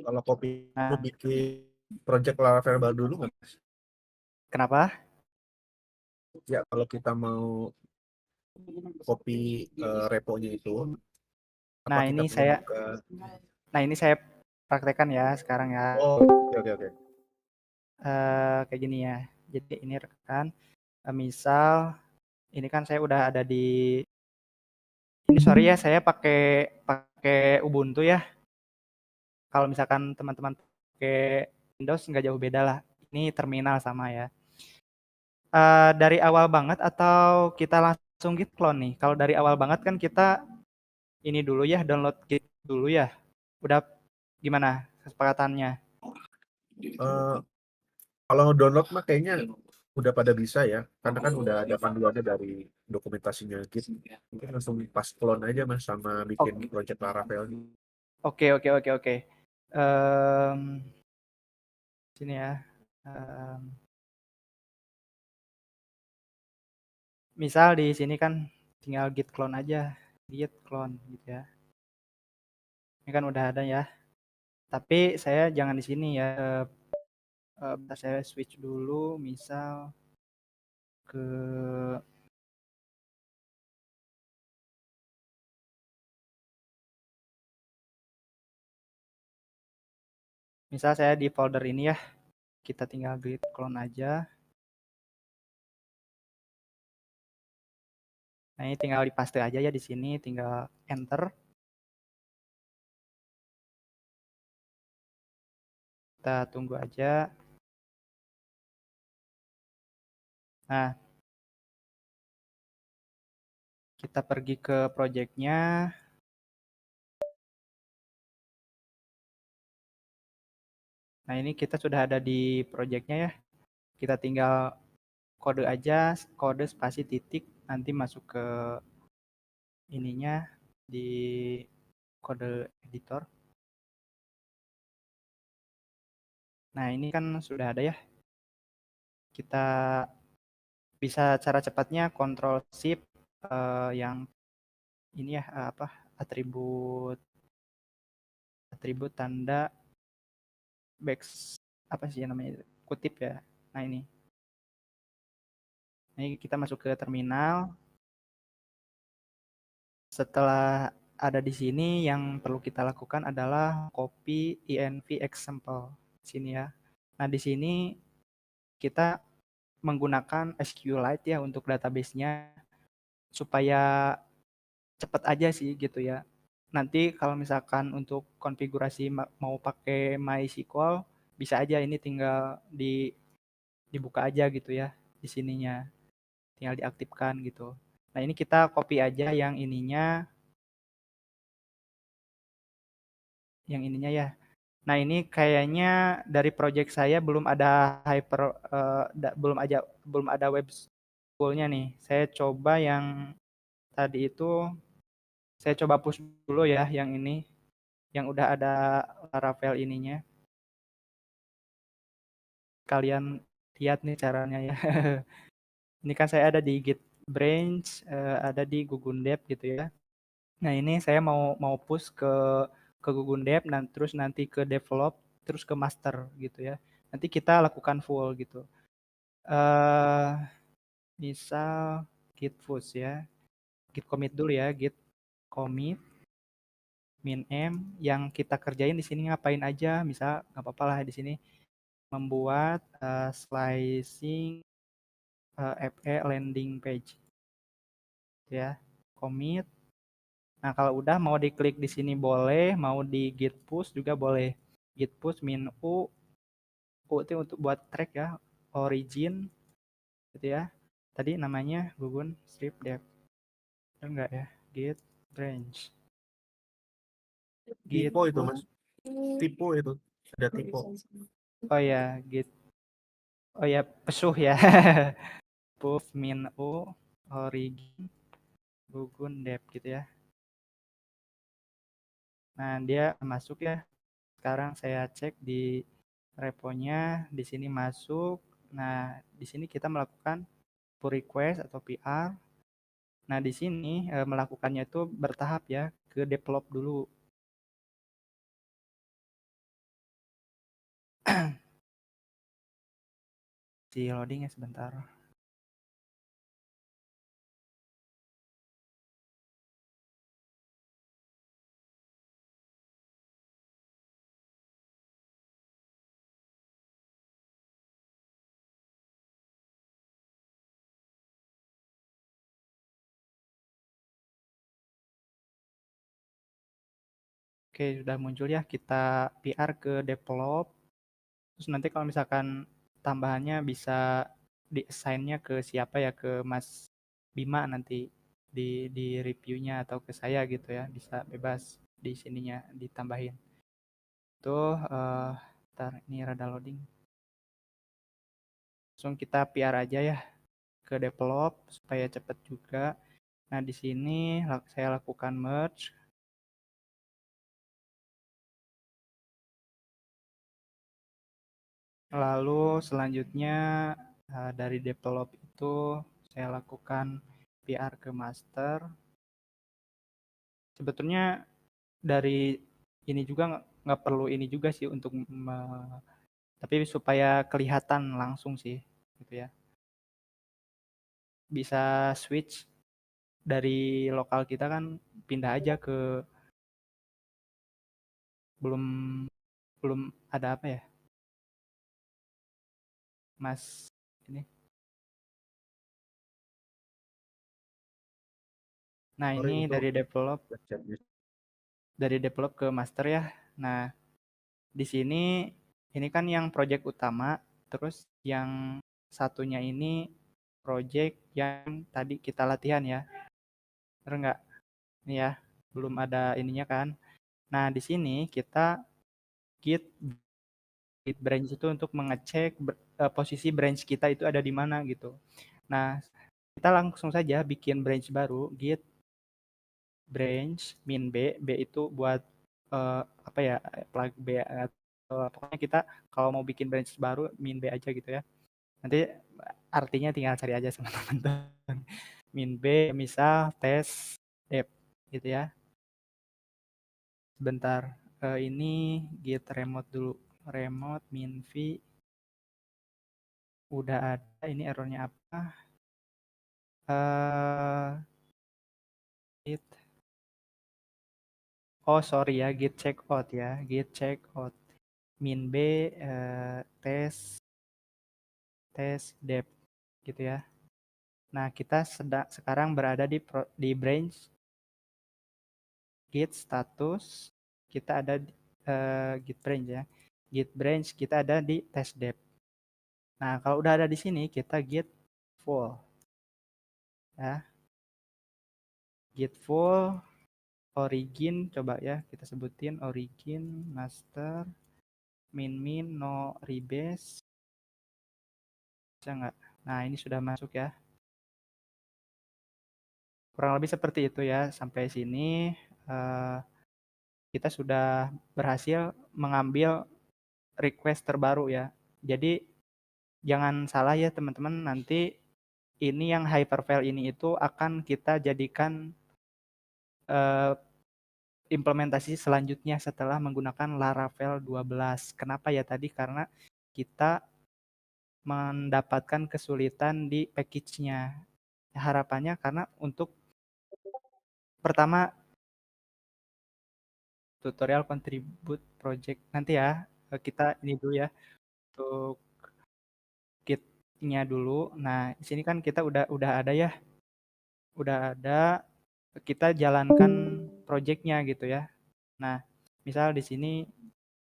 Kalau kopi lu Nah, bikin project Laravel baru dulu nggak, Mas? kenapa? Ya, kalau kita mau copy reponya itu, apa Nah, kita ini perlu saya buka? nah ini saya praktekkan ya sekarang ya. Oh, oke oke oke. Kayak gini ya. Jadi ini rekan, misal ini kan saya udah ada di ini sorry ya saya pakai pakai Ubuntu ya. Kalau misalkan teman-teman pakai Windows nggak jauh beda lah. Ini terminal sama ya. Dari awal banget atau kita langsung git clone nih? Kalau dari awal banget kan kita ini dulu ya, download git dulu ya. Udah gimana kesepakatannya? Eh, kalau download mah kayaknya udah pada bisa ya, karena kan udah ada panduannya dari dokumentasinya Git. Mungkin langsung pas clone aja Mas sama bikin Oke, project Laravel. oke, oke, oke, oke. Em, sini ya. Misal di sini kan tinggal git clone aja, git clone gitu ya. Ini kan udah ada ya. Tapi saya jangan di sini ya. Bentar saya switch dulu, misal ke misal saya di folder ini ya. Kita tinggal git clone aja. Nah, ini tinggal dipaste aja ya di sini, tinggal enter. Kita tunggu aja. Nah, kita pergi ke project-nya. Nah, ini kita sudah ada di project-nya ya. Kita tinggal kode aja, kode spasi titik, nanti masuk ke ininya di kode editor. Nah, ini kan sudah ada ya. Kita bisa cara cepatnya Ctrl Shift yang ini ya apa atribut atribut tanda back apa sih namanya kutip ya. Nah, ini kita masuk ke terminal. Setelah ada di sini yang perlu kita lakukan adalah copy env example sini ya. Nah, di sini kita menggunakan SQLite ya untuk database-nya supaya cepat aja sih gitu ya. Nanti kalau misalkan untuk konfigurasi mau pakai MySQL bisa aja ini tinggal dibuka aja gitu ya di sininya. Tinggal diaktifkan gitu. Nah, ini kita copy aja yang ininya ya. Nah, ini kayaknya dari project saya belum ada belum ada web spoolnya nih. Saya coba yang tadi itu saya coba push dulu ya yang ini yang udah ada Laravel ininya. Kalian lihat nih caranya ya. Ini kan saya ada di Git Branch, ada di Gugun Dev gitu ya. Nah, ini saya mau mau push ke Gugun Dev dan terus nanti ke develop terus ke master gitu ya. Nanti kita lakukan full gitu. eh Misal git push ya. Git commit dulu ya, git commit min m yang kita kerjain di sini ngapain aja, misal nggak apa-apa lah di sini membuat slicing FE landing page ya. Commit. Nah, kalau udah mau diklik di sini boleh, mau di git push juga boleh. Git push min u itu untuk buat track ya, origin gitu ya. Tadi namanya Gugun strip dev. Enggak ya? Git branch. Git Typo itu Mas, push. typo itu ada typo. Oh ya, git. Oh ya, pesuh ya. Push min u origin Gugun dev gitu ya. Nah, dia masuk ya. Sekarang saya cek di reponya, di sini masuk. Nah, di sini kita melakukan pull request atau PR. Nah, di sini melakukannya itu bertahap ya, ke develop dulu. Si loading ya sebentar. Oke, sudah muncul ya. Kita PR ke develop. Terus nanti kalau misalkan tambahannya bisa di-assign-nya ke siapa ya, ke Mas Bima nanti di reviewnya atau ke saya gitu ya, bisa bebas di sininya ditambahin. Tuh, ntar ini rada loading. Langsung kita PR aja ya ke develop supaya cepat juga. Nah, di sini saya lakukan merge. Lalu selanjutnya dari develop itu saya lakukan PR ke master. Sebetulnya dari ini juga nggak perlu ini juga sih untuk tapi supaya kelihatan langsung sih gitu ya. Bisa switch dari lokal kita kan pindah aja ke belum belum ada apa ya Mas ini. Nah, Sorry ini untuk chatnya. dari develop ke master ya. Nah, di sini ini kan yang project utama, terus yang satunya ini project yang tadi kita latihan ya. Bener nggak? Ini ya, belum ada ininya kan. Nah, di sini kita git git branch itu untuk mengecek posisi branch kita itu ada di mana gitu. Nah, kita langsung saja bikin branch baru, git branch min b, b itu buat apa ya, plug b atau pokoknya kita kalau mau bikin branch baru min b aja gitu ya. Nanti artinya tinggal cari aja sama teman-teman. Min b misal tes dep gitu ya. Sebentar, ini git remote dulu. Remote min v udah ada. Ini errornya apa? Git. Oh sorry ya, git checkout ya, git checkout. Min b tes dep gitu ya. Nah kita sekarang berada di branch git status. Kita ada git branch ya. Git branch kita ada di test dep. Nah, kalau udah ada di sini kita git full ya. Git full origin coba ya kita sebutin origin master min no rebase bisa nggak? Nah, ini sudah masuk ya. Kurang lebih seperti itu ya. Sampai sini kita sudah berhasil mengambil request terbaru ya. Jadi jangan salah ya teman-teman, nanti ini yang hyperfile ini itu akan kita jadikan implementasi selanjutnya setelah menggunakan Laravel 12. Kenapa ya tadi? Karena kita mendapatkan kesulitan di package-nya. Harapannya karena untuk pertama tutorial contribute project nanti ya kita ini dulu ya untuk kitnya dulu. Nah, di sini kan kita udah ada ya, udah ada kita jalankan projectnya gitu ya. Nah, misal di sini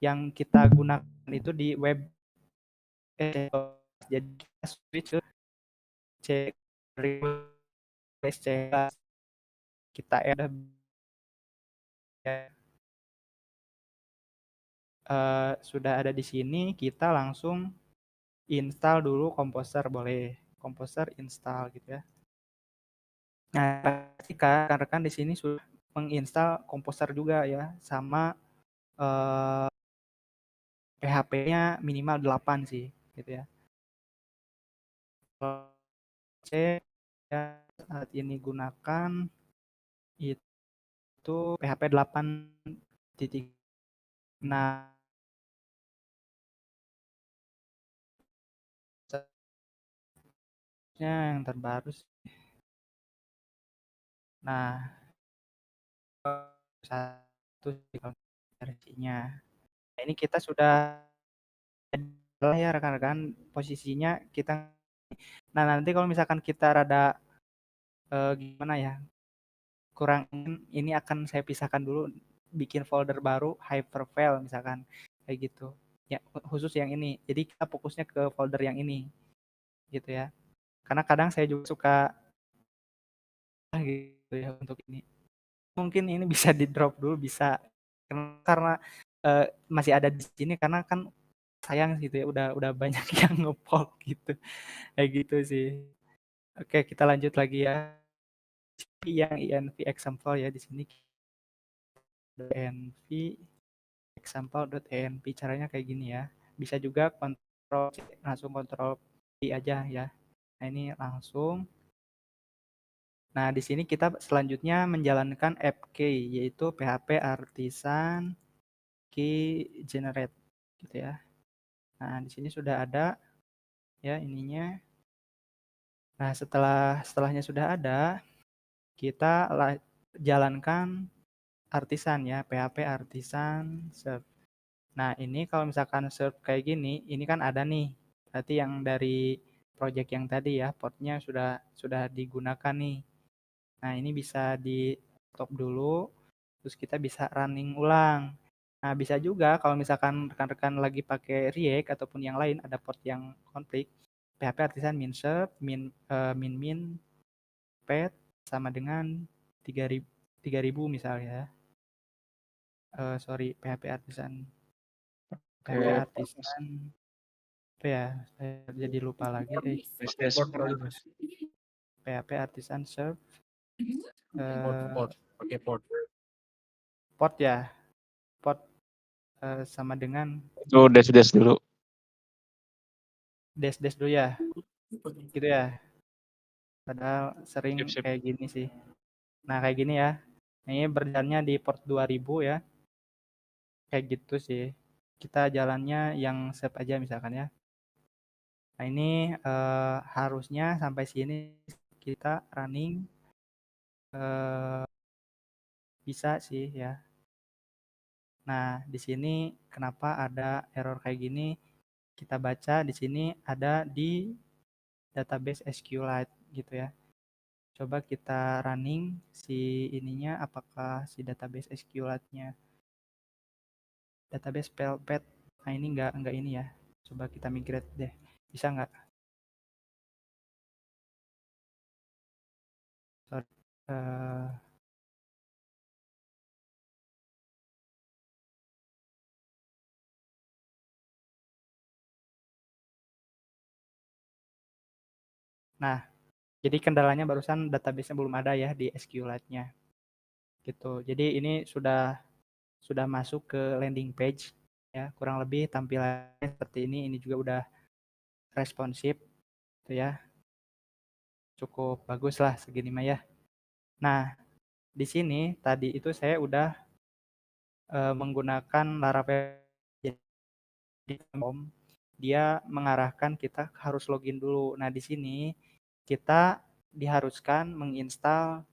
yang kita gunakan itu di web jadi kita switch ke cek request cek kita ada sudah ada di sini kita langsung install dulu Composer boleh Composer install gitu ya. Nah, pastikan rekan-rekan di sini sudah menginstal Composer juga ya sama PHP-nya minimal 8 sih gitu ya. C yang saat ini gunakan itu PHP 8.6 yang terbaru sih. Nah, satu sih kalau versinya. Nah, ini kita sudah ya rekan-rekan posisinya kita. Nah, nanti kalau misalkan kita rada gimana ya, kurang ini akan saya pisahkan dulu, bikin folder baru hyperfile misalkan kayak gitu. Ya, khusus yang ini. Jadi kita fokusnya ke folder yang ini gitu ya. Karena kadang saya juga suka gitu ya untuk ini. Mungkin ini bisa di-drop dulu bisa karena masih ada di sini karena kan sayang gitu ya udah banyak yang nge-poll gitu. Kayak gitu sih. Oke, kita lanjut lagi ya. Yang env example ya di sini env example.env caranya kayak gini ya. Bisa juga langsung kontrol V aja ya. Nah, ini langsung. Nah, di sini kita selanjutnya menjalankan app key yaitu PHP Artisan Key Generate gitu ya. Nah, di sini sudah ada ya ininya. Nah, setelahnya sudah ada, kita jalankan artisan ya, PHP Artisan serve. Nah, ini kalau misalkan serve kayak gini, ini kan ada nih. Berarti yang dari project yang tadi ya, portnya sudah digunakan nih. Nah, ini bisa di stop dulu, terus kita bisa running ulang. Nah, bisa juga kalau misalkan rekan-rekan lagi pakai React ataupun yang lain ada port yang konflik, PHP Artisan min serve min pet sama dengan 3000 misalnya. Sorry, PHP Artisan apa ya? Saya jadi lupa lagi. PHP Artisan serve Port, pakai port. port ya. Port sama dengan Itu dash dulu. dash dulu ya. Gitu ya. Padahal sering Sip. kayak gini sih. Nah, kayak gini ya. Nah, ini berjalannya di port 2000 ya. Kayak gitu sih. Kita jalannya yang save aja misalkan ya. Nah, ini harusnya sampai sini kita running bisa sih ya. Nah, di sini kenapa ada error kayak gini? Kita baca di sini ada di database SQLite gitu ya. Coba kita running si ininya apakah si database SQLite-nya database Pelpet. Nah, ini enggak ini ya. Coba kita migrate deh. Bisa nggak? Sorry. Nah, jadi kendalanya barusan database-nya belum ada ya di SQLite-nya. Gitu. Jadi ini sudah masuk ke landing page ya, kurang lebih tampilannya seperti ini. Ini juga udah responsif gitu ya. Cukup bagus lah segini mah ya. Nah, di sini tadi itu saya udah menggunakan Laravel. Jadi dia mengarahkan kita harus login dulu. Nah, di sini kita diharuskan menginstal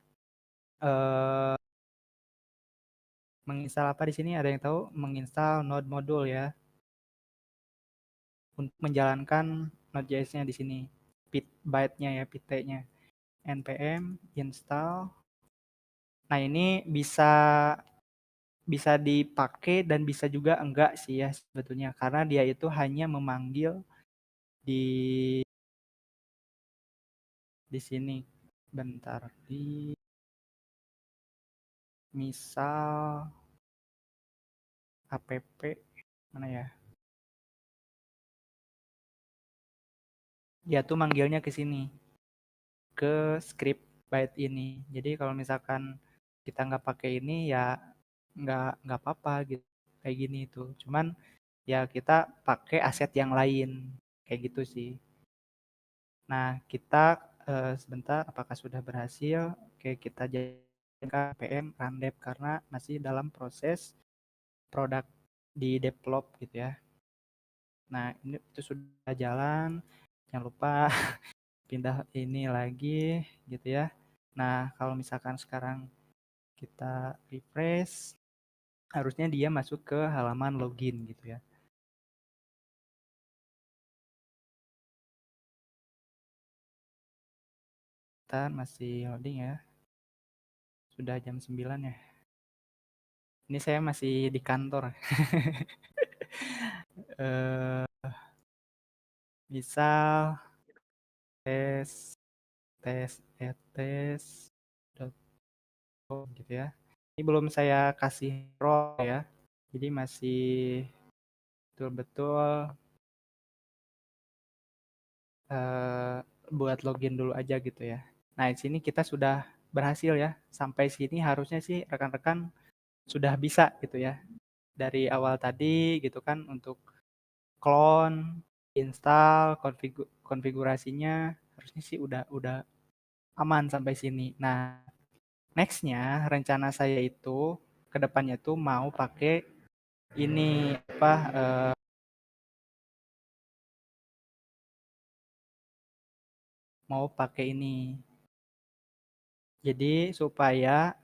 apa di sini ada yang tahu? Menginstal Node modul ya. Untuk menjalankan Node.js-nya di sini. Byte-nya ya, pit-nya. npm install. Nah, ini bisa dipakai dan bisa juga enggak sih ya sebetulnya karena dia itu hanya memanggil di sini. Bentar, di misal app mana ya? Dia tuh manggilnya ke sini, ke script byte ini. Jadi kalau misalkan kita nggak pakai ini ya nggak apa-apa gitu kayak gini itu. Cuman ya kita pakai aset yang lain kayak gitu sih. Nah, kita sebentar apakah sudah berhasil? Oke, kita jadikan PM randep karena masih dalam proses produk di develop gitu ya. Nah, ini itu sudah jalan. Jangan lupa pindah ini lagi gitu ya. Nah, kalau misalkan sekarang kita refresh, harusnya dia masuk ke halaman login gitu ya. Kita masih loading ya. Sudah jam 9 ya. Ini saya masih di kantor. Eh, misal tes tes gitu ya. Ini belum saya kasih role ya. Jadi masih betul-betul buat login dulu aja gitu ya. Nah, di sini kita sudah berhasil ya. Sampai sini harusnya sih rekan-rekan sudah bisa gitu ya. Dari awal tadi gitu kan untuk clone, install, konfigurasinya harusnya sih udah aman sampai sini. Nah, nextnya rencana saya itu kedepannya tuh mau pakai ini apa mau pakai ini. Jadi supaya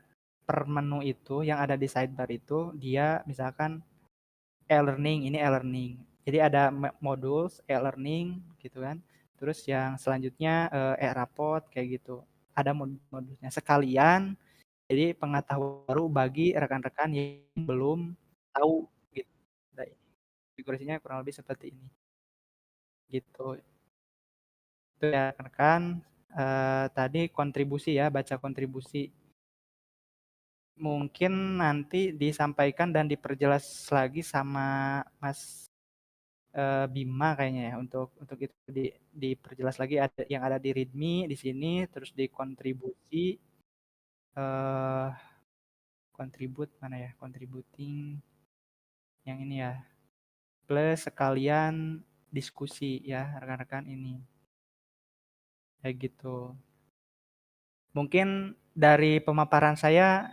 per menu itu yang ada di sidebar itu dia misalkan e-learning, ini e-learning. Jadi ada modul e-learning gitu kan. Terus yang selanjutnya e-raport kayak gitu. Ada modulnya sekalian. Jadi pengetahuan baru bagi rekan-rekan yang belum tahu gitu. Nah, konfigurasinya kurang lebih seperti ini. Gitu. Itu ya rekan-rekan. Tadi kontribusi ya, baca kontribusi. Mungkin nanti disampaikan dan diperjelas lagi sama Mas Bima kayaknya ya untuk itu diperjelas lagi ada yang ada di readme di sini terus di kontribusi eh contribute mana ya contributing yang ini ya plus sekalian diskusi ya rekan-rekan ini kayak gitu. Mungkin dari pemaparan saya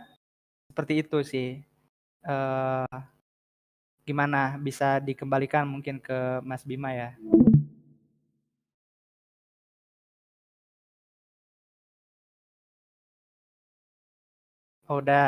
seperti itu sih. Eh gimana bisa dikembalikan mungkin ke Mas Bima ya? Oh, udah.